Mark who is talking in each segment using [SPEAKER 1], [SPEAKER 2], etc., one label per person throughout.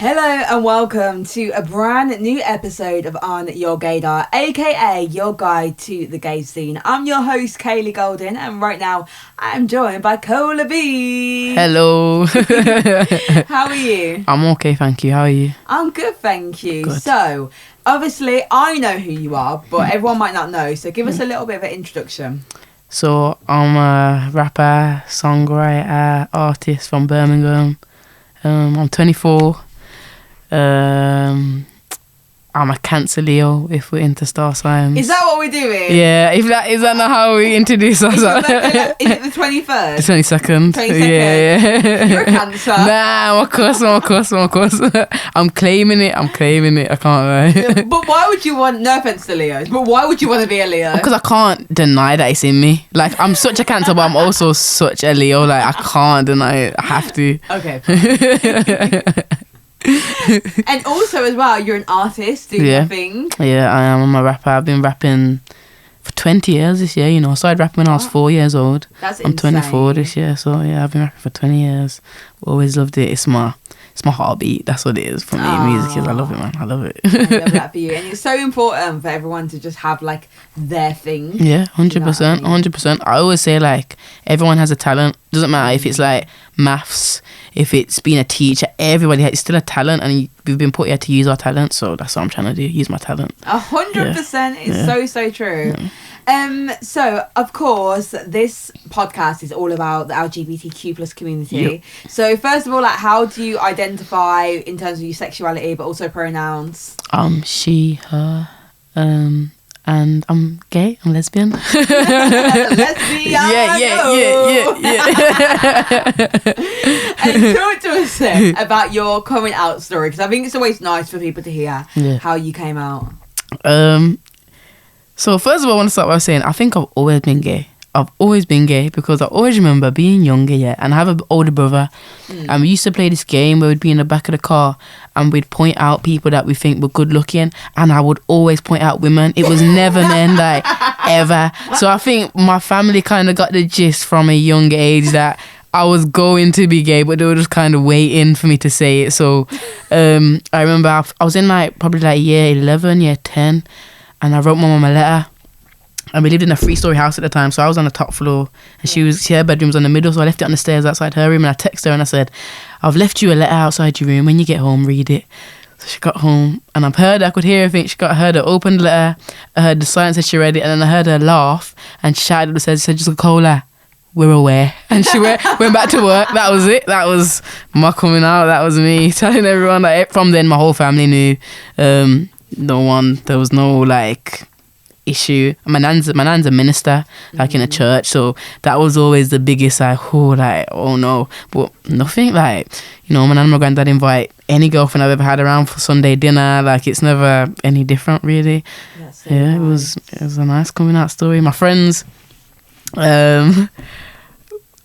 [SPEAKER 1] Hello and welcome to a brand new episode of On Your Gaydar, aka your guide to the gay scene. I'm your host Kaylee Golden, and right now I'm joined by Kaylee.
[SPEAKER 2] Hello.
[SPEAKER 1] How are you?
[SPEAKER 2] I'm okay, thank you. How are you?
[SPEAKER 1] I'm good, thank you.
[SPEAKER 2] Good.
[SPEAKER 1] So, obviously I know who you are, but everyone might not know, so give us a little bit of an introduction.
[SPEAKER 2] So, I'm a rapper, songwriter, artist from Birmingham. I'm 24. I'm a Cancer Leo if we're into star signs.
[SPEAKER 1] Is that what we're doing?
[SPEAKER 2] Yeah, is that not how we introduce ourselves?
[SPEAKER 1] Is it the 21st?
[SPEAKER 2] The 22nd.
[SPEAKER 1] 22nd?
[SPEAKER 2] Yeah.
[SPEAKER 1] You're a Cancer.
[SPEAKER 2] Nah, of course. I'm claiming it. I can't lie.
[SPEAKER 1] But why would you want, no offense to Leos, but why would you want to be a Leo?
[SPEAKER 2] Because I can't deny that it's in me. Like, I'm such a Cancer, but I'm also such a Leo. Like, I can't deny it. I have to.
[SPEAKER 1] Okay. And also as well, you're an artist doing your thing.
[SPEAKER 2] Yeah, I am. I'm a rapper. I've been rapping for 20 years this year, you know. I started rapping when I was 4 years old.
[SPEAKER 1] That's
[SPEAKER 2] I'm
[SPEAKER 1] insane.
[SPEAKER 2] 24 this year, so yeah, I've been rapping for 20 years. Always loved it. It's my heartbeat. That's what it is for me. Music is. I love it, man. I love it.
[SPEAKER 1] I love that for you. And it's so important for everyone to just have like their thing.
[SPEAKER 2] Yeah, 100%.
[SPEAKER 1] You know what I mean?
[SPEAKER 2] 100%. I always say, like, everyone has a talent. Doesn't matter if it's like maths, if it's being a teacher, everybody has still a talent, and we've been put here to use our talent. So that's what I'm trying to do, use my talent.
[SPEAKER 1] 100% is so true.
[SPEAKER 2] Yeah.
[SPEAKER 1] So of course this podcast is all about the LGBTQ plus community.
[SPEAKER 2] Yep.
[SPEAKER 1] So first of all, like, how do you identify in terms of your sexuality, but also pronouns?
[SPEAKER 2] She, her, and I'm gay, I'm lesbian.
[SPEAKER 1] Lesbian.
[SPEAKER 2] Yeah.
[SPEAKER 1] And talk to us then about your coming out story, because I think it's always nice for people to hear how you came out.
[SPEAKER 2] So first of all, I want to start by saying I think I've always been gay. I've always been gay because I always remember being younger, and I have an older brother, and we used to play this game where we'd be in the back of the car and we'd point out people that we think were good looking, and I would always point out women. It was never men, like, ever. So I think my family kind of got the gist from a young age that I was going to be gay, but they were just kind of waiting for me to say it. So I remember I was in probably year 11, year 10, and I wrote my mum a letter. And we lived in a 3-story house at the time, so I was on the top floor, and her bedroom's on the middle, so I left it on the stairs outside her room, and I texted her and I said, I've left you a letter outside your room. When you get home, read it. So she got home, and I could hear everything. I heard her open the letter, I heard the silence as she read it, and then I heard her laugh, and she shouted and said, just Cola, we're aware. And she went back to work. That was it. That was my coming out. That was me telling everyone. Like, from then, my whole family knew. There was no, issue. My nan's a minister, in a church, so that was always the biggest oh no, but nothing my nan and my granddad invite any girlfriend I've ever had around for Sunday dinner. It's never any different, really. So nice. It was a nice coming out story. My friends, I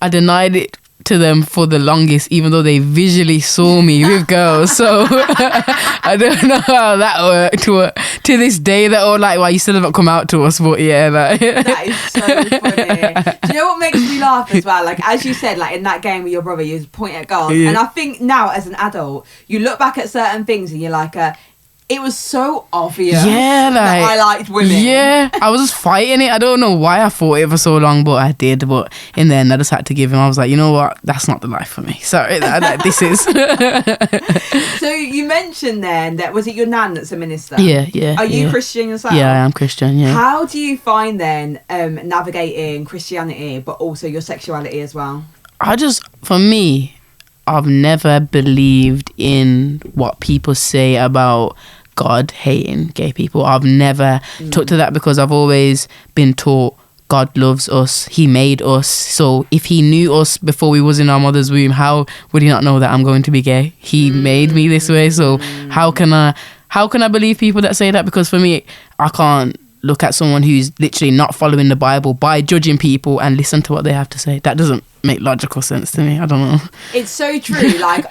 [SPEAKER 2] denied it to them for the longest, even though they visually saw me with girls. So I don't know how that worked. To this day, they're all like, "Why you still haven't come out to us?" But yeah,
[SPEAKER 1] that is so funny. Do you know what makes me laugh as well? As you said, in that game with your brother, you just point at girls, and I think now as an adult, you look back at certain things and you're like, it was so obvious that I liked women.
[SPEAKER 2] Yeah, I was just fighting it. I don't know why I fought it for so long, but I did. But in the end, I just had to give him. I was like, you know what? That's not the life for me. Sorry, this is.
[SPEAKER 1] So you mentioned then that, was it your nan that's a minister?
[SPEAKER 2] Yeah.
[SPEAKER 1] Are you Christian yourself?
[SPEAKER 2] Yeah, I am Christian, yeah.
[SPEAKER 1] How do you find then navigating Christianity, but also your sexuality as well?
[SPEAKER 2] For me, I've never believed in what people say about God hating gay people. I've never took to that, because I've always been taught God loves us. He made us. So if he knew us before we was in our mother's womb, how would he not know that I'm going to be gay? He made me this way. So how can I believe people that say that? Because for me, I can't look at someone who's literally not following the Bible by judging people and listen to what they have to say. That doesn't make logical sense to me. I don't know.
[SPEAKER 1] It's so true. Like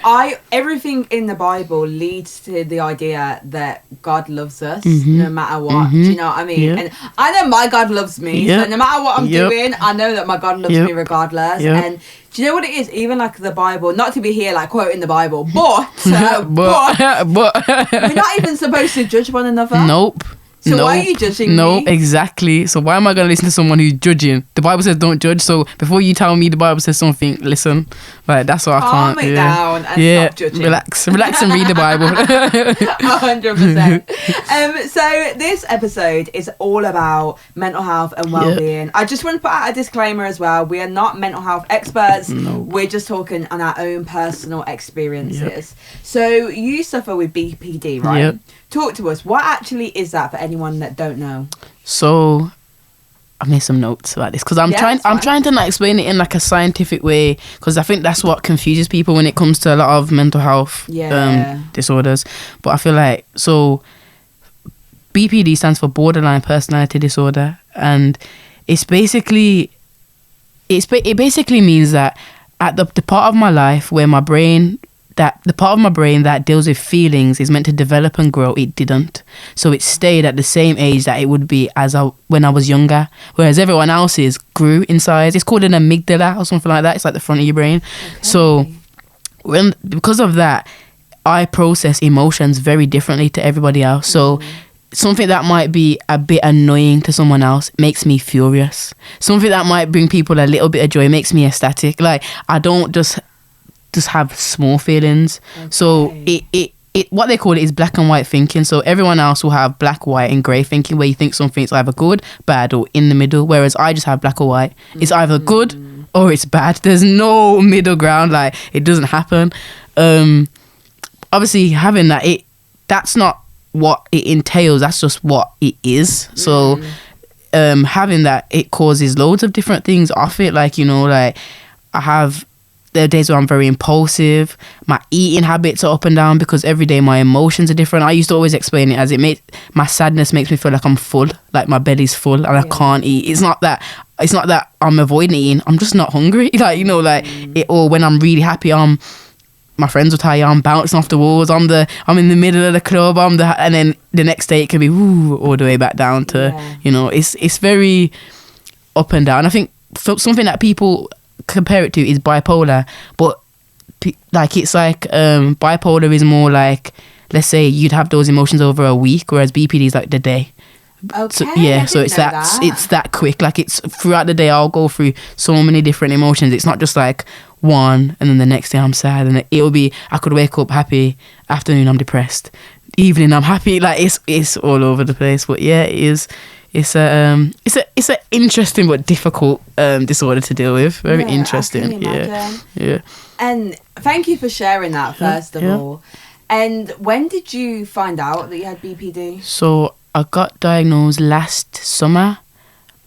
[SPEAKER 1] everything in the Bible leads to the idea that God loves us no matter what. Do you know what I mean?
[SPEAKER 2] Yeah.
[SPEAKER 1] And I know my God loves me. So no matter what I'm doing, I know that my God loves me regardless. And do you know what it is? Even like the Bible, not to be here like quoting the Bible, but we're not even supposed to judge one another.
[SPEAKER 2] Nope.
[SPEAKER 1] So why are you judging me?
[SPEAKER 2] No, exactly. So why am I going to listen to someone who's judging? The Bible says don't judge. So before you tell me the Bible says something, listen. Like, that's what I can't.
[SPEAKER 1] Calm it down and stop judging.
[SPEAKER 2] Relax and read the Bible.
[SPEAKER 1] 100%. So this episode is all about mental health and well-being. I just want to put out a disclaimer as well. We are not mental health experts.
[SPEAKER 2] No.
[SPEAKER 1] We're just talking on our own personal experiences. So you suffer with BPD, right?
[SPEAKER 2] Yep.
[SPEAKER 1] Talk to us. What actually is that for anyone that don't know?
[SPEAKER 2] So I made some notes about this because I'm trying to like explain it in like a scientific way, because I think that's what confuses people when it comes to a lot of mental health disorders. But I feel like, so BPD stands for borderline personality disorder, and it basically means that at the part of my life where my brain, that the part of my brain that deals with feelings is meant to develop and grow, it didn't. So it stayed at the same age that it would be when I was younger, whereas everyone else's grew in size. It's called an amygdala or something like that. It's like the front of your brain. Okay. So because of that, I process emotions very differently to everybody else. So something that might be a bit annoying to someone else makes me furious. Something that might bring people a little bit of joy makes me ecstatic. Like, I don't just have small feelings. Okay. So it what they call it is black and white thinking. So everyone else will have black, white and grey thinking, where you think something's either good, bad or in the middle, whereas I just have black or white. It's either good or it's bad. There's no middle ground. Like, it doesn't happen. Obviously having that's not what it entails, that's just what it is. So having that, it causes loads of different things off it. Like, like there are days where I'm very impulsive. My eating habits are up and down because every day my emotions are different. I used to always explain it as my sadness makes me feel like I'm full, like my belly's full and I can't eat. It's not that I'm avoiding eating. I'm just not hungry. Like, or when I'm really happy, my friends will tell you I'm bouncing off the walls. I'm in the middle of the club. And then the next day it can be all the way back down to it's very up and down. I think something that people compare it to is bipolar, but bipolar is more like, let's say you'd have those emotions over a week, whereas BPD is like the day.
[SPEAKER 1] Okay.
[SPEAKER 2] So it's that quick. Like, it's throughout the day I'll go through so many different emotions. It's not just like one and then the next day I'm sad, and it'll be, I could wake up happy, afternoon I'm depressed, evening I'm happy. Like, it's all over the place. But yeah, it is. It's a interesting but difficult disorder to deal with. Very interesting. Yeah.
[SPEAKER 1] And thank you for sharing that first of all. And when did you find out that you had BPD? So
[SPEAKER 2] I got diagnosed last summer.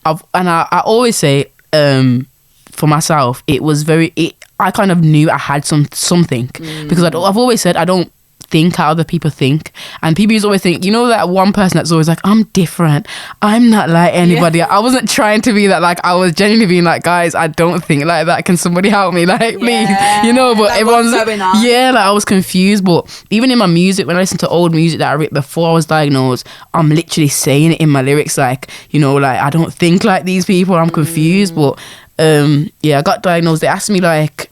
[SPEAKER 2] I always say for myself, I kind of knew I had something because I've always said I don't think how other people think, and people used to always think, that one person that's always like, I'm different, I'm not like anybody. I wasn't trying to be that. Like, I was genuinely being like, guys, I don't think like that, can somebody help me, like, please, but like, everyone's like, I was confused. But even in my music, when I listen to old music that I wrote before I was diagnosed, I'm literally saying it in my lyrics, like, like, I don't think like these people, I'm confused. But I got diagnosed. They asked me like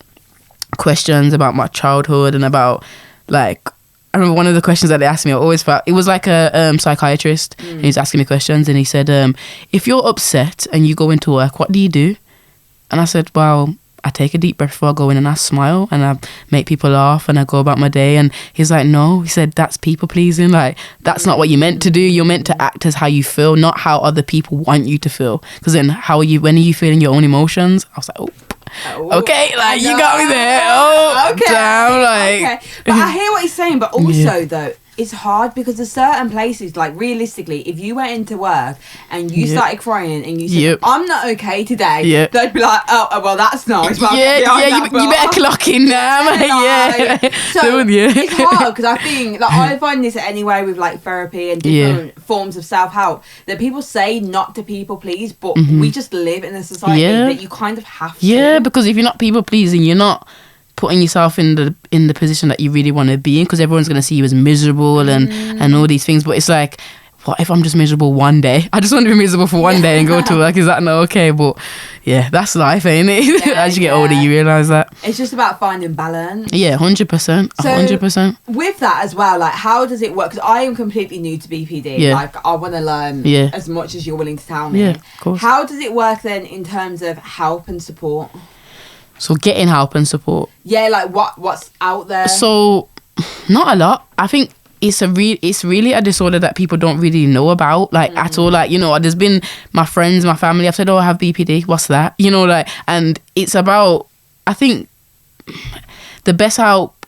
[SPEAKER 2] questions about my childhood and about, like, I remember one of the questions that they asked me, I always felt, it was like a psychiatrist, and he's asking me questions, and he said, if you're upset and you go into work, what do you do? And I said, well, I take a deep breath before I go in, and I smile and I make people laugh and I go about my day. And he's like, no, he said, that's people pleasing. Like, that's not what you're meant to do. You're meant to act as how you feel, not how other people want you to feel. Because then when are you feeling your own emotions? I was like, okay, like, you got me there. Okay. Damn, like.
[SPEAKER 1] Okay. But I hear what he's saying, but also though, it's hard because there's certain places, like realistically, if you went into work and you started crying and you said, I'm not okay today, they'd be like, oh, well, that's nice. Well,
[SPEAKER 2] you better clock in now.
[SPEAKER 1] So it's hard because I think, like, I find this anyway with like therapy and different forms of self-help, that people say not to people please, but we just live in a society that you kind of have to.
[SPEAKER 2] Yeah, because if you're not people pleasing, you're not putting yourself in the position that you really want to be in, because everyone's going to see you as miserable and all these things. But it's like, what if I'm just miserable one day? I just want to be miserable for one day and go to work. Is that not okay? But yeah, that's life, ain't it? As you get older, you realise that.
[SPEAKER 1] It's just about finding balance.
[SPEAKER 2] Yeah, 100%. 100%.
[SPEAKER 1] With that as well, like, how does it work? Because I am completely new to BPD.
[SPEAKER 2] Yeah.
[SPEAKER 1] Like, I want to learn as much as you're willing to tell me.
[SPEAKER 2] Yeah, of course.
[SPEAKER 1] How does it work then in terms of help and support?
[SPEAKER 2] So getting help and support.
[SPEAKER 1] Yeah, like what's out there?
[SPEAKER 2] So not a lot. I think it's really a disorder that people don't really know about, like at all. Like, you know, there's been my friends, my family, I've said, oh, I have BPD, what's that? You know, like, and it's about, I think the best help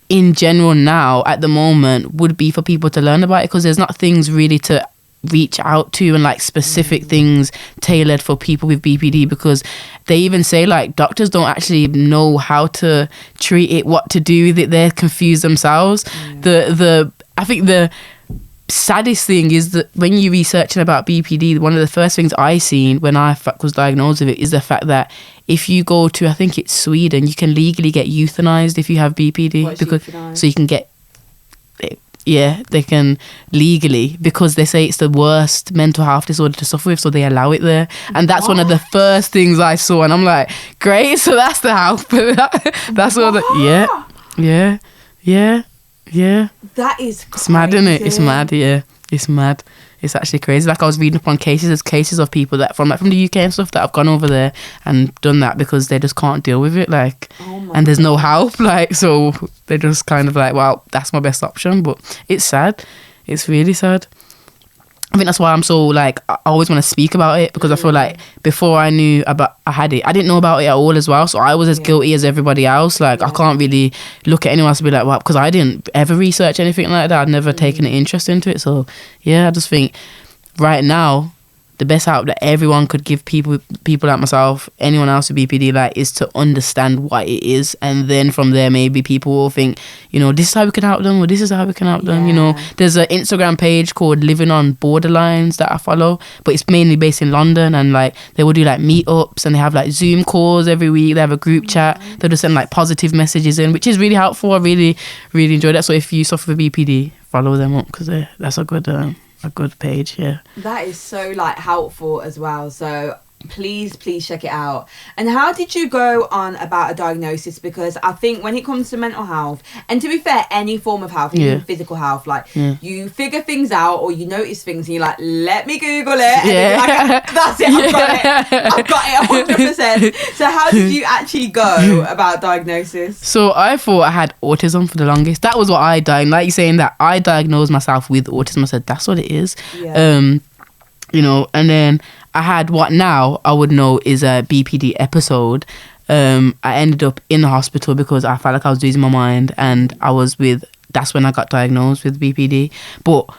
[SPEAKER 2] in general now at the moment would be for people to learn about it, because there's not things really to reach out to and like specific things tailored for people with BPD, because they even say like doctors don't actually know how to treat it, what to do with it. They're confused themselves. I think the saddest thing is that when you researching about BPD, one of the first things I seen when I was diagnosed with it is the fact that if you go to, I think it's Sweden, you can legally get euthanized if you have BPD, because so you can get they can legally, because they say it's the worst mental health disorder to suffer with, so they allow it there. And that's one of the first things I saw, and I'm like, great, so that's the help. That's all that. Yeah.
[SPEAKER 1] That is crazy.
[SPEAKER 2] It's mad, isn't it? It's mad. Yeah, it's mad. It's actually crazy. Like, I was reading up on cases of people that from the UK and stuff that have gone over there and done that because they just can't deal with it. Like, and there's no help. Like, so they're just kind of like, well, that's my best option. But it's sad. It's really sad. I think that's why I'm so, like, I always want to speak about it, because I feel like before I knew about I had it, I didn't know about it at all as well. So I was as guilty as everybody else. Like, I can't really look at anyone else and be like, well, because I didn't ever research anything like that. I'd never taken an interest into it. So yeah, I just think right now, the best help that everyone could give people like myself, anyone else with BPD, like, is to understand what it is, and then from there maybe people will think, you know, this is how we can help them, or this is how we can help them. You know, there's an Instagram page called Living on Borderlines that I follow, but it's mainly based in London, and like they will do like meetups, and they have like Zoom calls every week. They have a group chat. They'll just send like positive messages in, which is really helpful. I really enjoy that. So if you suffer with BPD, follow them up, because that's a good page. Yeah,
[SPEAKER 1] that is so like helpful as well. So please check it out. And how did you go on about a diagnosis? Because I think when it comes to mental health, and to be fair, any form of health, even physical health, like you figure things out or you notice things and you're like, let me Google it, and you're like, that's it, I've got it 100%. So how did you actually go about diagnosis?
[SPEAKER 2] So I thought I had autism for the longest. That was what I diagnosed. Like, you're saying that I diagnosed myself with autism. I said, that's what it is. You know, and then I had what now I would know is a BPD episode. I ended up in the hospital because I felt like I was losing my mind, and that's when I got diagnosed with BPD. But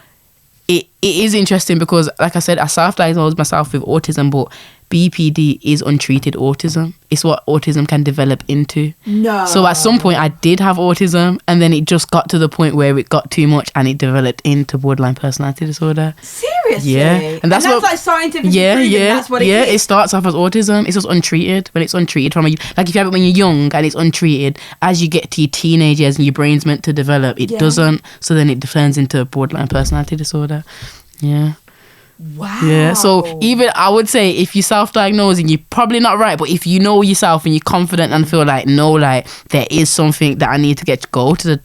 [SPEAKER 2] it is interesting because, like I said, I self-diagnosed myself with autism, but BPD is untreated autism. It's what autism can develop into.
[SPEAKER 1] No.
[SPEAKER 2] So at some point I did have autism, and then it just got to the point where it got too much and it developed into borderline personality disorder.
[SPEAKER 1] Seriously?
[SPEAKER 2] Yeah.
[SPEAKER 1] And that's like scientifically proven. That's what it is.
[SPEAKER 2] It starts off as autism. It's just untreated. When it's untreated like if you have it when you're young and it's untreated, as you get to your teenage years and your brain's meant to develop, it doesn't. So then it turns into borderline personality disorder. Yeah.
[SPEAKER 1] Wow.
[SPEAKER 2] Yeah, so even I would say if you self-diagnosing, you're probably not right, but if you know yourself and you're confident and feel like, no, like there is something that I need to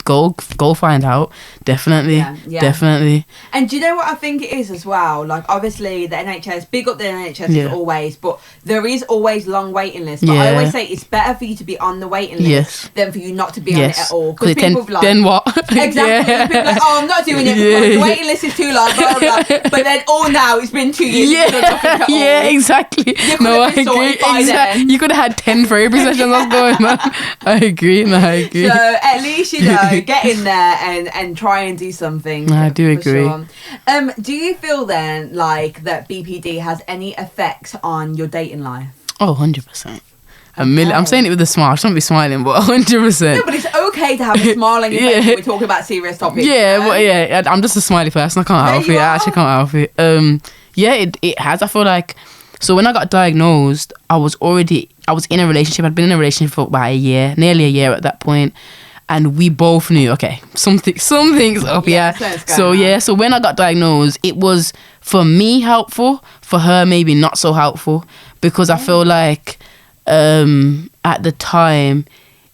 [SPEAKER 2] go find out, definitely. Definitely.
[SPEAKER 1] And do you know what I think it is as well? Like, obviously the NHS, big up the NHS as always, but there is always long waiting lists. But I always say it's better for you to be on the waiting list than for you not to be on it at all. Because people like,
[SPEAKER 2] then what?
[SPEAKER 1] Exactly. People like, oh, I'm not doing it because the waiting list is too long, blah, blah, blah. But then all now now. It's been 2 years.
[SPEAKER 2] Yeah, yeah, exactly. No, I agree. Exactly. You could have had 10 therapy sessions. What's going on? I agree. No, I agree.
[SPEAKER 1] So at least, you know, get in there and try and do something.
[SPEAKER 2] I do agree.
[SPEAKER 1] Sure. Do you feel then like that BPD has any effects on your dating life?
[SPEAKER 2] Oh, 100%. I'm saying it with a smile. I shouldn't be smiling, but 100%.
[SPEAKER 1] No, but it's okay to have a smile on your face when we're talking about serious topics.
[SPEAKER 2] Yeah, but yeah, I'm just a smiley person. I can't help it. I actually can't help it. Yeah, it has. I feel like, so when I got diagnosed, I was in a relationship. I'd been in a relationship for about nearly a year at that point. And we both knew, okay, something's up, yeah. So when I got diagnosed, it was, for me, helpful. For her, maybe not so helpful. Because I feel like, at the time,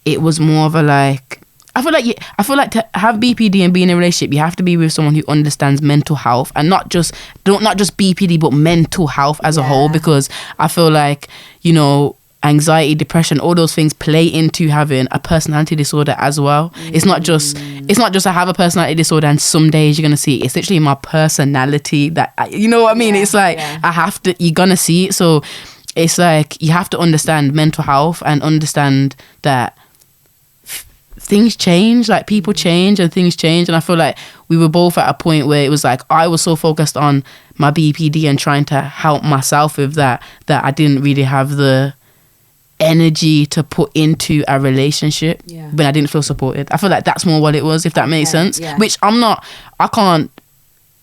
[SPEAKER 2] it was more of a like, I feel like to have BPD and be in a relationship, you have to be with someone who understands mental health, and not just BPD, but mental health as a whole. Because I feel like, you know, anxiety, depression, all those things play into having a personality disorder as well. It's not just I have a personality disorder and some days you're gonna see it. It's literally my personality that you know what I mean. It's like you're gonna see it. So it's like you have to understand mental health and understand that things change, like people change and things change. And I feel like we were both at a point where it was like I was so focused on my BPD and trying to help myself with that I didn't really have the energy to put into a relationship when I didn't feel supported. I feel like that's more what it was, if that makes sense. Which I can't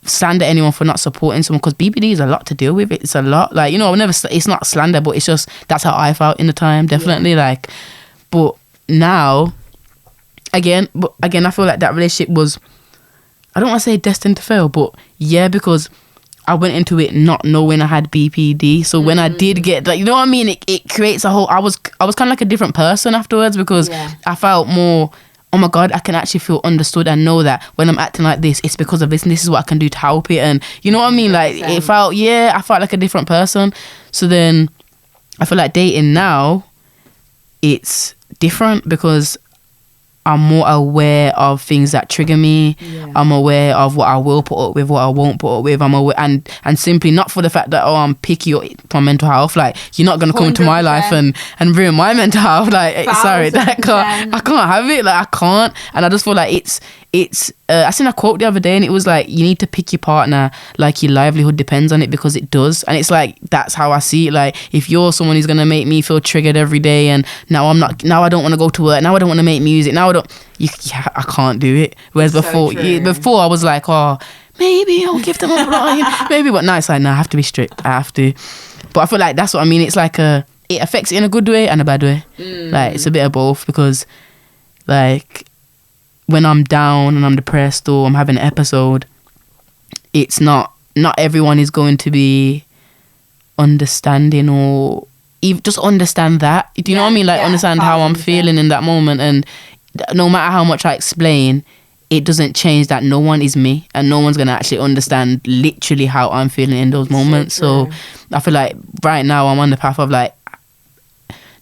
[SPEAKER 2] slander anyone for not supporting someone, because BPD is a lot to deal with. It's a lot, like, you know, it's not slander, but it's just that's how I felt in the time, definitely. Like, but now again I feel like that relationship was, I don't want to say destined to fail, but because I went into it not knowing I had BPD. So when I did get, like, you know what I mean, it creates a whole, I was kind of like a different person afterwards, because I felt more, oh my God, I can actually feel understood and know that when I'm acting like this, it's because of this and this is what I can do to help it. And you know what I mean? Like I felt like a different person. So then I feel like dating now, it's different because I'm more aware of things that trigger me. I'm aware of what I will put up with, what I won't put up with. I'm aware, and simply not for the fact that I'm picky for mental health. Like, you're not gonna come into my life and ruin my mental health. Like, sorry, I can't have it. Like, I can't. And I just feel like it's. I seen a quote the other day, and it was like, you need to pick your partner like your livelihood depends on it, because it does. And it's like, that's how I see it. Like, if you're someone who's gonna make me feel triggered every day, and now I don't want to go to work, now I don't want to make music, now I can't do it. Whereas before I was like, oh, maybe I'll give them a blind, maybe. But now it's like, no, I have to be strict. I have to. But I feel like that's what I mean. It's like it affects it in a good way and a bad way. Like, it's a bit of both, because like, when I'm down and I'm depressed or I'm having an episode, it's not everyone is going to be understanding or even just understand that. Do you know what I mean? Like, understand how I'm feeling in that moment. And no matter how much I explain, it doesn't change that no one is me, and no one's going to actually understand literally how I'm feeling in those moments. So I feel like right now I'm on the path of like,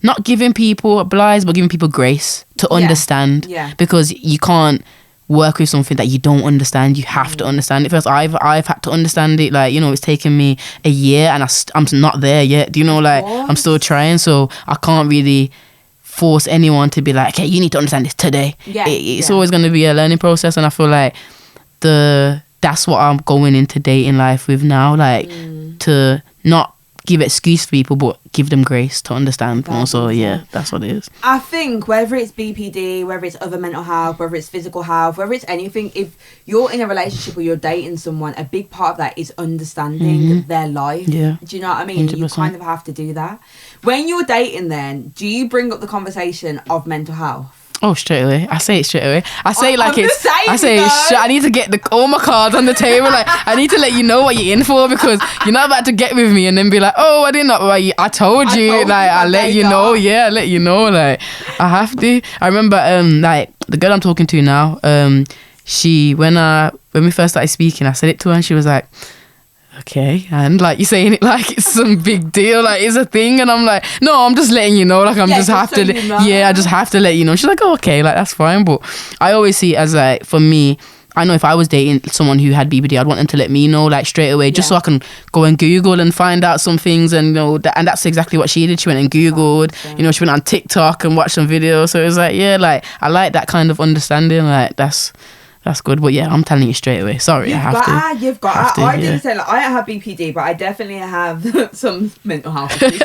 [SPEAKER 2] not giving people obliges, but giving people grace to understand. Because you can't work with something that you don't understand. You have to understand it first. I've had to understand it. Like, you know, it's taken me a year, and I'm not there yet. Do you know? Like, I'm still trying. So I can't really force anyone to be like, okay, you need to understand this today. It's always going to be a learning process, and I feel like that's what I'm going into dating life with now. Like, to not give excuse for people, but give them grace to understand more. So that's what it is. I
[SPEAKER 1] think whether it's BPD, whether it's other mental health, whether it's physical health, whether it's anything, if you're in a relationship or you're dating someone, a big part of that is understanding their life. Do you know what I mean? 100%. You kind of have to do that. When you're dating then, do you bring up the conversation of mental health?
[SPEAKER 2] Oh, straight away. I say it straight away. I say I need to get all my cards on the table. Like, I need to let you know what you're in for, because you're not about to get with me and then be like, oh, I didn't know. I told you. Like, I let you know. I let you know. Like, I have to. I remember, like, the girl I'm talking to now, she, when we first started speaking, I said it to her and she was like, okay, and like, you're saying it like it's some big deal, like it's a thing, and I'm like, no, I'm just letting you know, like I just have to let you know. She's like, oh, okay, like that's fine. But I always see it as like, for me, I know if I was dating someone who had BPD, I'd want them to let me know like straight away, just so I can go and Google and find out some things. And and that's exactly what she did. She went and Googled, she went on TikTok and watched some videos. So it was like, yeah, like I like that kind of understanding. Like that's good. But yeah, I'm telling you straight away. Sorry, I have to.
[SPEAKER 1] You've got. I didn't say like I don't have BPD, but I definitely have some mental health issues.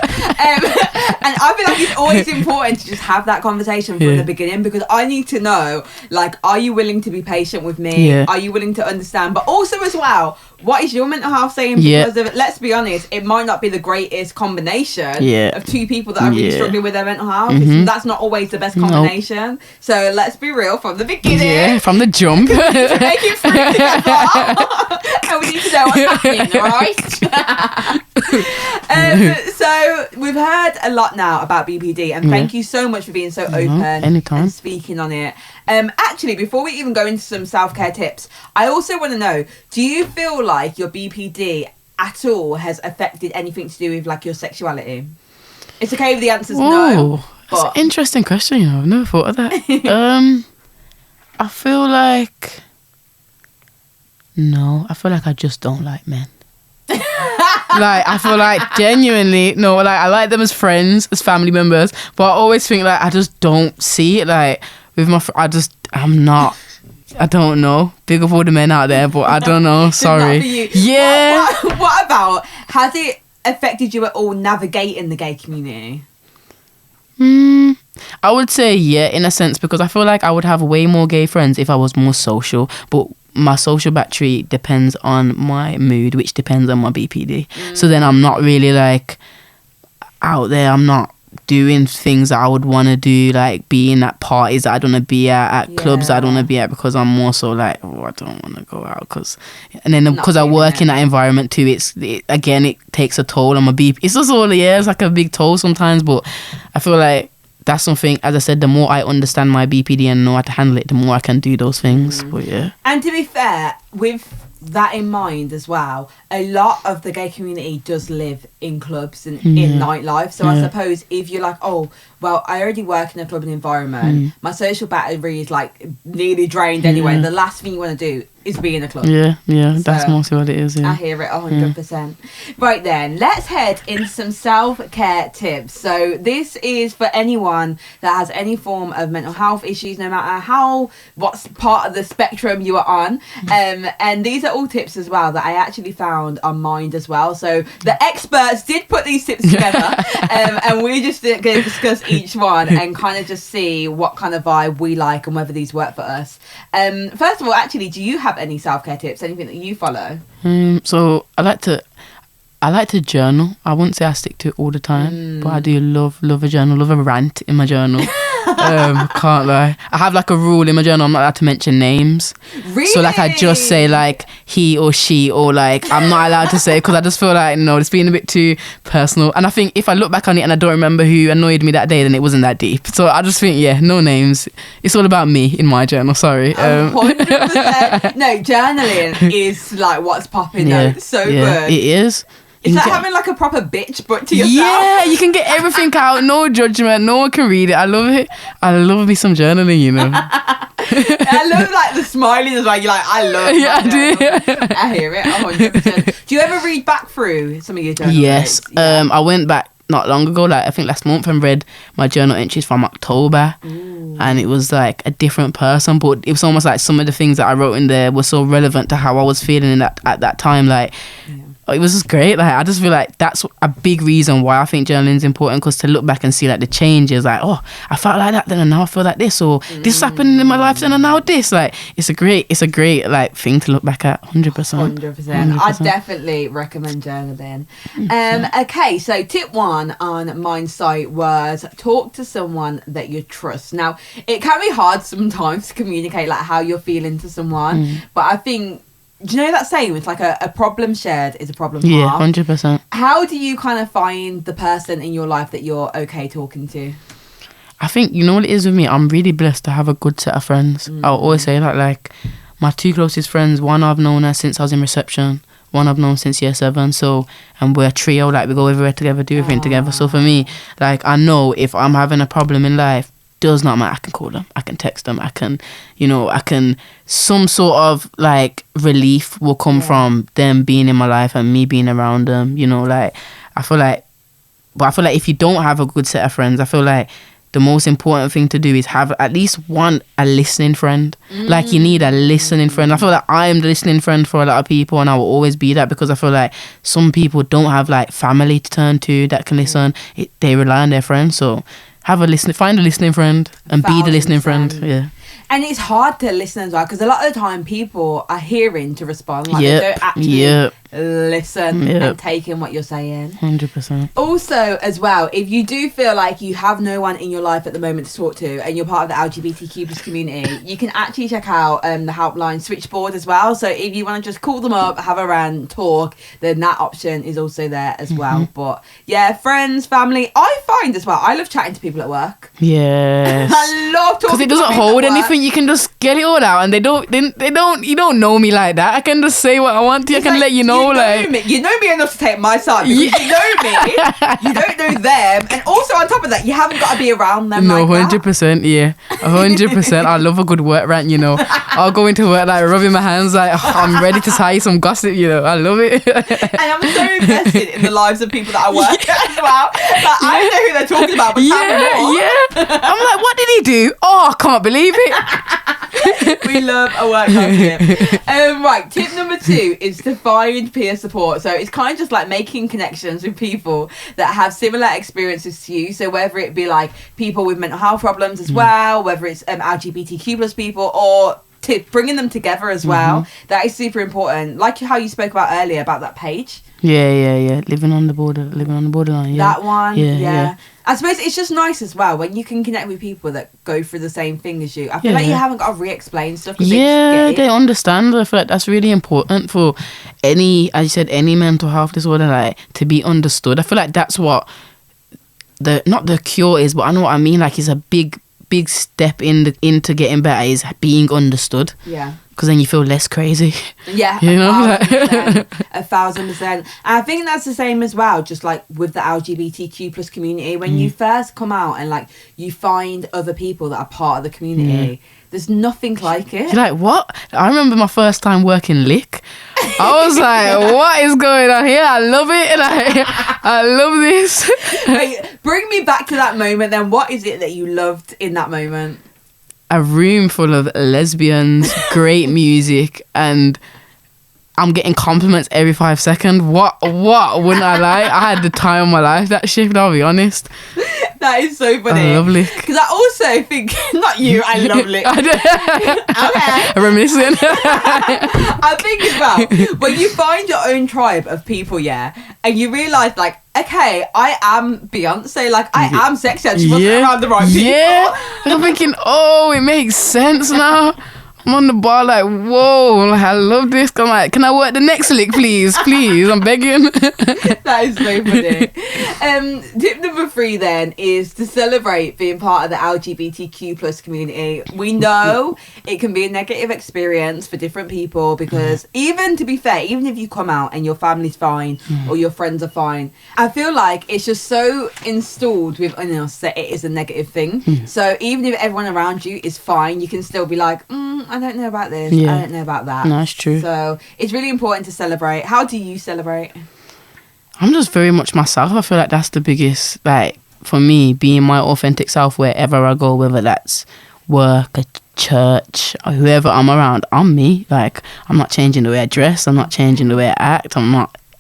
[SPEAKER 1] And I feel like it's always important to just have that conversation from the beginning, because I need to know, like, are you willing to be patient with me?
[SPEAKER 2] Yeah.
[SPEAKER 1] Are you willing to understand? But also as well, what is your mental health saying? Because let's be honest, it might not be the greatest combination of two people that are really struggling with their mental health. That's not always the best combination. Nope. So let's be real from the beginning. Yeah,
[SPEAKER 2] from the jump.
[SPEAKER 1] To make it through together. And we need to know what's happening, right? So we've heard a lot now about BPD, and thank you so much for being so open and speaking on it. Actually, before we even go into some self-care tips, I also want to know, do you feel like your BPD at all has affected anything to do with like your sexuality? It's okay if the answer's no.
[SPEAKER 2] That's an interesting question, I've never thought of that. I feel like I just don't like men. Like, I feel like genuinely, I like them as friends, as family members, but I always think like I just don't see it. Like with my I don't know. Big up all the men out there, but I don't know. Sorry. Yeah.
[SPEAKER 1] What about, has it affected you at all navigating the gay community?
[SPEAKER 2] I would say yeah, in a sense, because I feel like I would have way more gay friends if I was more social, but my social battery depends on my mood, which depends on my BPD. So then I'm not really like out there. I'm not doing things that I would want to do, like being at parties that I don't want to be at clubs that I don't want to be at, because I'm more so like, I don't want to go out, and then because I work in that environment too, it takes a toll on my BP. It's just it's like a big toll sometimes, but I feel like that's something, as I said, the more I understand my BPD and know how to handle it, the more I can do those things. But yeah.
[SPEAKER 1] And to be fair, with that in mind as well, a lot of the gay community does live in clubs and in nightlife. So I suppose if you're like, oh, well, I already work in a club environment, my social battery is like nearly drained anyway. The last thing you want to do is be in a club.
[SPEAKER 2] So that's mostly what it is. I
[SPEAKER 1] hear it 100%. Right then, let's head into some self-care tips. So this is for anyone that has any form of mental health issues, no matter what's part of the spectrum you are on. And these are all tips as well that I actually found on Mind as well. So the experts did put these tips together, and we're just going to discuss each one and kind of just see what kind of vibe we like and whether these work for us. First of all, actually, do you have any self-care tips, anything that you follow?
[SPEAKER 2] So I like to journal. I wouldn't say I stick to it all the time, but I do love a journal, love a rant in my journal. Can't lie. I have like a rule in my journal, I'm not allowed to mention names.
[SPEAKER 1] Really?
[SPEAKER 2] So like I just say like he or she, or like I'm not allowed to say, because I just feel like it's being a bit too personal. And I think if I look back on it and I don't remember who annoyed me that day, then it wasn't that deep. So I just think no names. It's all about me in my journal. Sorry.
[SPEAKER 1] 100%. No, journaling is like what's popping though. It's so good.
[SPEAKER 2] It is.
[SPEAKER 1] It's like having like a proper bitch book to yourself.
[SPEAKER 2] Yeah, you can get everything out, no judgment, no one can read it. I love it. I love me some journaling,
[SPEAKER 1] I love like the smiling as well. You're like, I love it.
[SPEAKER 2] I do.
[SPEAKER 1] I hear it 100%. Do you ever read back through some of your journal
[SPEAKER 2] Yes. I went back not long ago, like I think last month, and read my journal entries from October. And it was like a different person, but it was almost like some of the things that I wrote in there were so relevant to how I was feeling at that time. Like it was just great. Like I just feel like that's a big reason why I think journaling is important, because to look back and see like the changes, like, oh, I felt like that then and now I feel like this, or this happened in my life then and now this. Like it's a great like thing to look back at. 100%.
[SPEAKER 1] I definitely recommend journaling. Okay, so tip 1 on Mind site was talk to someone that you trust. Now it can be hard sometimes to communicate like how you're feeling to someone, but I think, do you know that saying, it's like a problem shared is a problem halved?
[SPEAKER 2] Yeah, 100%.
[SPEAKER 1] How do you kind of find the person in your life that you're okay talking to?
[SPEAKER 2] I think, you know what it is with me? I'm really blessed to have a good set of friends. I'll always say that, like, my 2 closest friends, one I've known her since I was in reception, one I've known since year 7, so, and we're a trio, like, we go everywhere together, do everything together. So for me, like, I know if I'm having a problem in life, does not matter. I can call them, I can text them, I can, some sort of like relief will come from them being in my life and me being around them. I feel like if you don't have a good set of friends, I feel like the most important thing to do is have at least a listening friend. Like, you need a listening friend. I feel like I am the listening friend for a lot of people, and I will always be that, because I feel like some people don't have like family to turn to that can listen. They rely on their friends. So find a listening friend and be the listening friend. Yeah.
[SPEAKER 1] And it's hard to listen as well, because a lot of the time people are hearing to respond. Like, they don't actually listen and take in what you're saying.
[SPEAKER 2] 100%.
[SPEAKER 1] Also, as well, if you do feel like you have no one in your life at the moment to talk to, and you're part of the LGBTQ plus community, you can actually check out the helpline switchboard as well. So if you want to just call them up, have a rant, talk, then that option is also there as well. But yeah, friends, family. I find as well, I love chatting to people at work.
[SPEAKER 2] Yes.
[SPEAKER 1] I love talking
[SPEAKER 2] because it doesn't hold anything. You can just get it all out, and you don't know me like that. I can just say what I want to. I can let you know.
[SPEAKER 1] You know me enough to take my side, because you know me, you don't know them, and also on top of that, you haven't got to be around them.
[SPEAKER 2] No, 100%, yeah, 100%. I love a good work rant. I'll go into work like rubbing my hands, like I'm ready to tell you some gossip. I love it.
[SPEAKER 1] And I'm so invested in the lives of people that I work at as well. Like, I don't know who they're talking about, but tell me more.
[SPEAKER 2] Yeah. I'm like, what did he do? Oh, I can't believe it.
[SPEAKER 1] We love a work gossip. Right, tip number 2 is to find peer support. So it's kind of just like making connections with people that have similar experiences to you. So whether it be like people with mental health problems as well, whether it's LGBTQ plus people, or bringing them together as well. That is super important. Like how you spoke about earlier about that page.
[SPEAKER 2] Yeah. Living on the borderline. Yeah.
[SPEAKER 1] That one. Yeah. I suppose it's just nice as well when you can connect with people that go through the same thing as you. I feel like you haven't got to re-explain stuff.
[SPEAKER 2] They understand. I feel like that's really important for any mental health disorder, like, to be understood. I feel like that's what not the cure is, but I know what I mean. Like, it's a big step into getting better is being understood. Yeah. Because then you feel less crazy.
[SPEAKER 1] Yeah, 1,000%. And I think that's the same as well, just like with the LGBTQ plus community. When you first come out and like you find other people that are part of the community, there's nothing like it.
[SPEAKER 2] You're like, what? I remember my first time working Lick. I was like, what is going on here? I love it. Like, I love this.
[SPEAKER 1] Wait, bring me back to that moment then. What is it that you loved in that moment?
[SPEAKER 2] A room full of lesbians, great music, and I'm getting compliments every 5 seconds. What wouldn't I like? I had the time of my life that shift, I'll be honest.
[SPEAKER 1] That is so funny.
[SPEAKER 2] I love Lick.
[SPEAKER 1] Because I also think, not you, I love Lick. Okay.
[SPEAKER 2] Reminiscent.
[SPEAKER 1] I think as well, when you find your own tribe of people, and you realise, like, okay, I am Beyonce, like, I am sexy, I just wasn't around the right people.
[SPEAKER 2] Yeah. I'm thinking, it makes sense now. I'm on the bar like, whoa, like, I love this. I'm like, can I work the next lick, please? Please, I'm begging.
[SPEAKER 1] That is so funny. Tip number 3 then is to celebrate being part of the LGBTQ plus community. We know it can be a negative experience for different people because even, to be fair, even if you come out and your family's fine or your friends are fine, I feel like it's just so installed within us that it is a negative thing. So even if everyone around you is fine, you can still be like, I don't know about this. I don't know about that.
[SPEAKER 2] No, that's true.
[SPEAKER 1] So it's really important to celebrate. How do you celebrate?
[SPEAKER 2] I'm just very much myself. I feel like that's the biggest, like, for me, being my authentic self wherever I go, whether that's work, a church, or whoever I'm around, I'm me. Like, I'm not changing the way I dress. I'm not changing the way I act.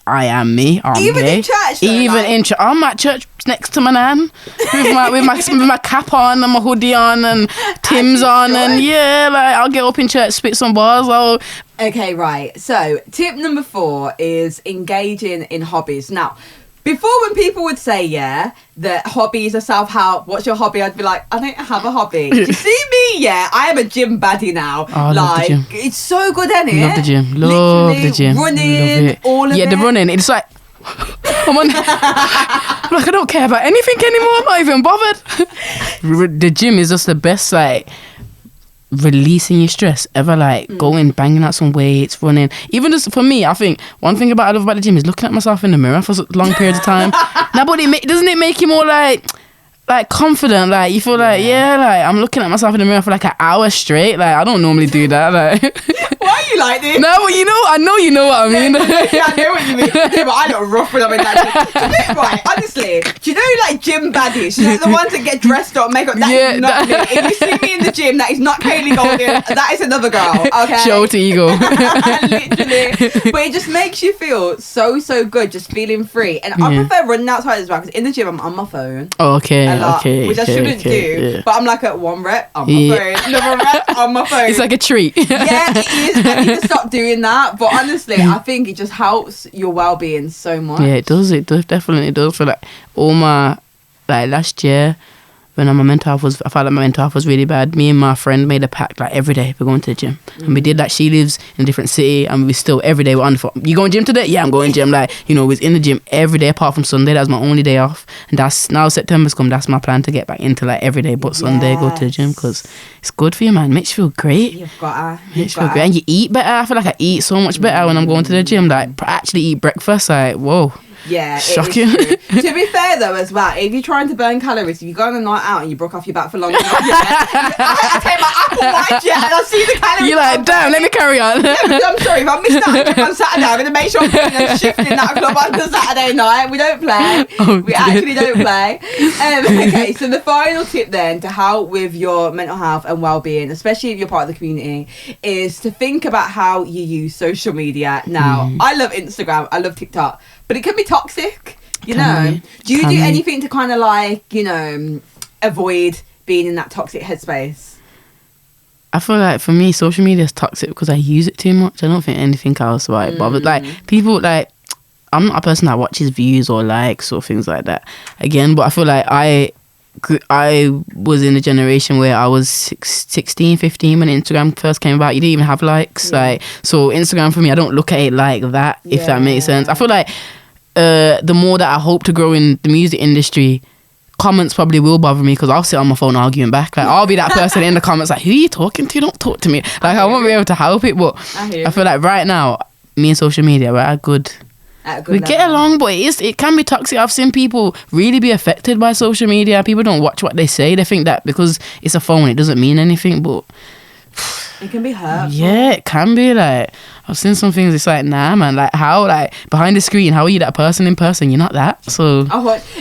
[SPEAKER 2] I am me. I'm
[SPEAKER 1] even
[SPEAKER 2] gay.
[SPEAKER 1] In church, though,
[SPEAKER 2] even in church, I'm at church next to my nan with my cap on and my hoodie on and Tim's on, and like, I'll get up in church, spit some bars.
[SPEAKER 1] Okay, right. So tip number 4 is engaging in hobbies. Now, before, when people would say that hobbies are self-help, what's your hobby? I'd be like, I don't have a hobby. You see me? I am a gym baddie now.
[SPEAKER 2] I love the gym.
[SPEAKER 1] It's so good, isn't it?
[SPEAKER 2] Love the gym. Love the gym.
[SPEAKER 1] Running, all of it.
[SPEAKER 2] The running. It's like, I'm like, I don't care about anything anymore. I'm not even bothered. The gym is just the best, like, releasing your stress ever, like going banging out some weights, running. Even just for me, I think one thing I love about the gym is looking at myself in the mirror for long periods of time. Now, but doesn't it make you more like like confident. Like you feel like like I'm looking at myself in the mirror for like an hour straight. Like I don't normally do that. Like
[SPEAKER 1] why are you like this?
[SPEAKER 2] No, but I know you know what I mean.
[SPEAKER 1] Yeah, I know what you mean. Yeah, but I look rough when I'm in that gym. Right, honestly, do you know like gym baddies? Like the ones that get dressed up, makeup. That is not me. If you see me in the gym, that is not Kaylee Golden. That is another girl. Okay.
[SPEAKER 2] Show to ego.
[SPEAKER 1] Literally, but it just makes you feel so good, just feeling free. And I prefer running outside as well because in the gym I'm on my phone.
[SPEAKER 2] Oh, okay,
[SPEAKER 1] a lot,
[SPEAKER 2] okay,
[SPEAKER 1] which I shouldn't do.
[SPEAKER 2] Yeah.
[SPEAKER 1] But I'm like at 1 rep on my phone, another rep on my phone.
[SPEAKER 2] It's like a treat.
[SPEAKER 1] Yeah, it is. I need to stop doing that. But honestly, I think it just helps your well-being so much.
[SPEAKER 2] Yeah, it does. It does, definitely does. For like all my last year, when I felt like my mental health was really bad. Me and my friend made a pact like every day we're going to the gym, and we did that. She lives in a different city, and we still every day we're on the phone. You going gym today? Yeah, I'm going gym. Like we was in the gym every day apart from Sunday. That was my only day off, and that's now September's come. That's my plan to get back into like every day, but Sunday go to the gym because it's good for you, man. Makes you feel great.
[SPEAKER 1] You've got to.
[SPEAKER 2] Makes you feel great, and you eat better. I feel like I eat so much better when I'm going to the gym. Like actually eat breakfast. Like whoa.
[SPEAKER 1] Yeah,
[SPEAKER 2] shocking.
[SPEAKER 1] To be fair though, as well, if you're trying to burn calories, if you go on a night out and you broke off your back for long enough, I take my apple white and I see the calories.
[SPEAKER 2] You're like, damn, let me carry on.
[SPEAKER 1] Yeah, I'm sorry, if I miss that on Saturday, I'm gonna make sure I'm shifting that club on to Saturday night. We don't play. We actually don't play. Okay, so the final tip then to help with your mental health and well-being, especially if you're part of the community, is to think about how you use social media. Now, I love Instagram, I love TikTok, but it can be toxic, you know. Do you do anything to kind of like, avoid being in that toxic headspace?
[SPEAKER 2] I feel like for me, social media is toxic because I use it too much. I don't think anything else about it. But like people, like I'm not a person that watches views or likes or things like that. Again, but I feel like I was in a generation where I was 16, 15 when Instagram first came about. You didn't even have likes. Like so Instagram for me, I don't look at it like that, if that makes sense. I feel like the more that I hope to grow in the music industry, comments probably will bother me because I'll sit on my phone arguing back. Like I'll be that person in the comments like, who are you talking to? Don't talk to me. Like I won't be able to help it. But I feel like right now, me and social media, we're at a good we level. Get along, but it can be toxic. I've seen people really be affected by social media. People don't watch what they say. They think that because it's a phone, it doesn't mean anything. But
[SPEAKER 1] it can be hurtful. Yeah,
[SPEAKER 2] it can be. Like I've seen some things. It's like, nah, man. Like how, like behind the screen, how are you that person in person? You're not that. So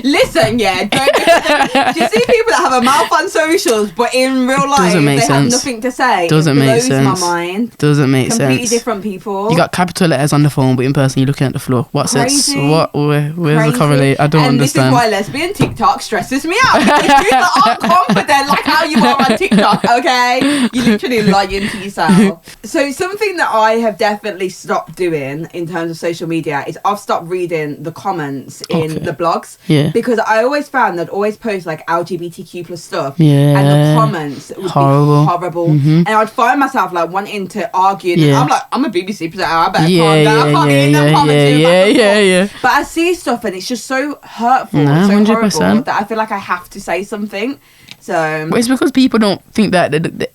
[SPEAKER 1] listen, do you see people that have a mouth on socials, but in real life they have nothing to say?
[SPEAKER 2] Doesn't make sense.
[SPEAKER 1] Blows my mind.
[SPEAKER 2] Doesn't make sense.
[SPEAKER 1] Completely different people.
[SPEAKER 2] You got capital letters on the phone, but in person you're looking at the floor. What's sense? What? Where's the correlate? I don't understand.
[SPEAKER 1] And this is why lesbian TikTok stresses me out. Because you aren't confident like how you are on TikTok. Okay, you're literally lying to yourself. So something that I have definitely stopped doing in terms of social media is I've stopped reading the comments in the blogs because I always found they'd always post like LGBTQ plus stuff and the comments would be horrible and I'd find myself like wanting to argue and I'm like, I'm a BBC presenter, I better calm down, I can't be in them comments but I see stuff and it's just so hurtful and so 100%. Horrible that I feel like I have to say something. So
[SPEAKER 2] it's because people don't think that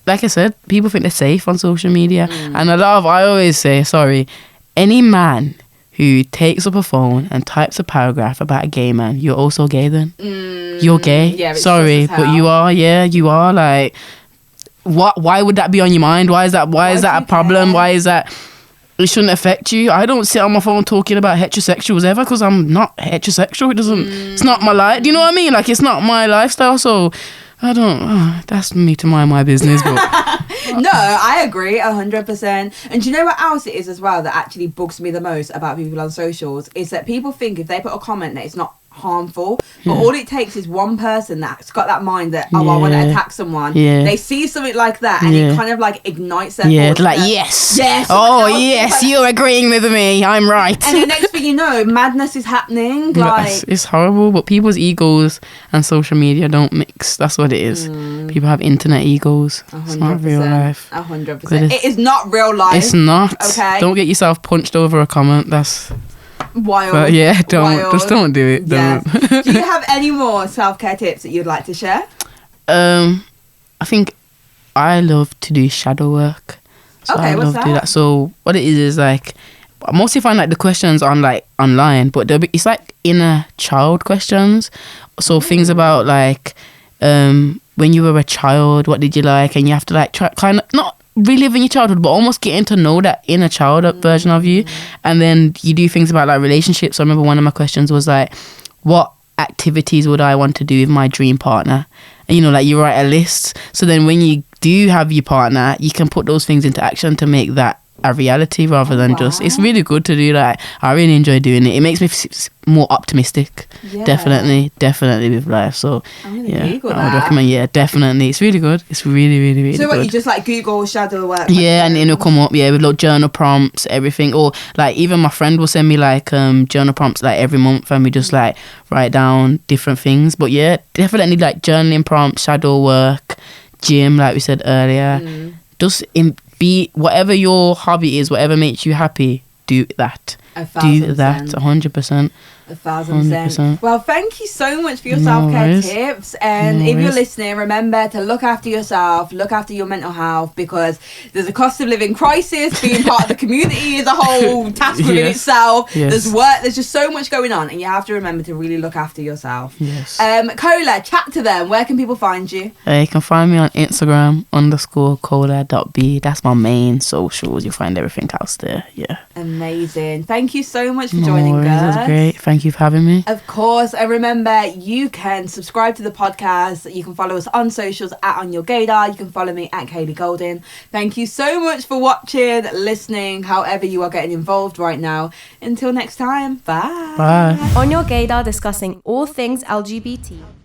[SPEAKER 2] like I said, people think they're safe on social media and I always say, any man who takes up a phone and types a paragraph about a gay man, you're also gay then. You're gay. Sorry, but you are. You are. Like why would that be on your mind? Why is that a problem? Why is that it shouldn't affect you? I don't sit on my phone talking about heterosexuals ever because I'm not heterosexual. It doesn't it's not my life. Do you know what I mean? Like it's not my lifestyle, so I don't. That's me to mind my business. But
[SPEAKER 1] no, I agree 100%. And do you know what else it is as well that actually bugs me the most about people on socials is that people think if they put a comment that it's not harmful, but all it takes is one person that's got that mind that I want to attack someone. They see something like that and it kind of like ignites their thoughts.
[SPEAKER 2] Like yes, oh yes, you're agreeing with me, I'm right.
[SPEAKER 1] And the next thing you know, madness is happening. Like
[SPEAKER 2] it's horrible, but people's egos and social media don't mix. That's what it is. People have internet egos. 100%. It's not real life.
[SPEAKER 1] 100%. It is not real life.
[SPEAKER 2] It's not.
[SPEAKER 1] Okay.
[SPEAKER 2] Don't get yourself punched over a comment. That's
[SPEAKER 1] wild.
[SPEAKER 2] But just don't do it. Don't.
[SPEAKER 1] Do you have any more self-care tips that you'd like to share?
[SPEAKER 2] I think I love to do shadow work. So I love to do that. So what it is like I mostly find like the questions on like online, but it's like inner child questions. So things about like when you were a child, what did you like? And you have to like try kind of not reliving your childhood, but almost getting to know that inner child version of you. And then you do things about like relationships. So I remember one of my questions was like, what activities would I want to do with my dream partner? And you know, like you write a list. So then when you do have your partner, you can put those things into action to make that a reality rather than just. It's really good to do that. I really enjoy doing it. It makes me more optimistic. Definitely with life. So yeah, I would recommend. Yeah, definitely. It's really good. It's really good.
[SPEAKER 1] So what, you just like Google shadow work?
[SPEAKER 2] Yeah, and it'll come up. Yeah, with like journal prompts, everything. Or like even my friend will send me like journal prompts like every month, and we just like write down different things. But yeah, definitely like journaling prompts, shadow work, gym, like we said earlier. Just be whatever your hobby is, whatever makes you happy, do that. 100%.
[SPEAKER 1] 1,000%. Well, thank you so much for your self-care tips. And if you're listening, remember to look after yourself, look after your mental health, because there's a cost of living crisis. Being part of the community is a whole task within itself. There's work, there's just so much going on, and you have to remember to really look after yourself. Kola, chat to them. Where can people find you?
[SPEAKER 2] You can find me on Instagram _Kola.b. That's my main socials. You'll find everything else there. Yeah.
[SPEAKER 1] Amazing. Thank you so much for joining us.
[SPEAKER 2] That was great. Thank you for having me.
[SPEAKER 1] Of course. And remember, you can subscribe to the podcast. You can follow us on socials at On Your Gaydar. You can follow me at Kaylee Golden. Thank you so much for watching, listening, however you are getting involved right now. Until next time, bye.
[SPEAKER 2] Bye.
[SPEAKER 3] On Your Gaydar, discussing all things LGBT.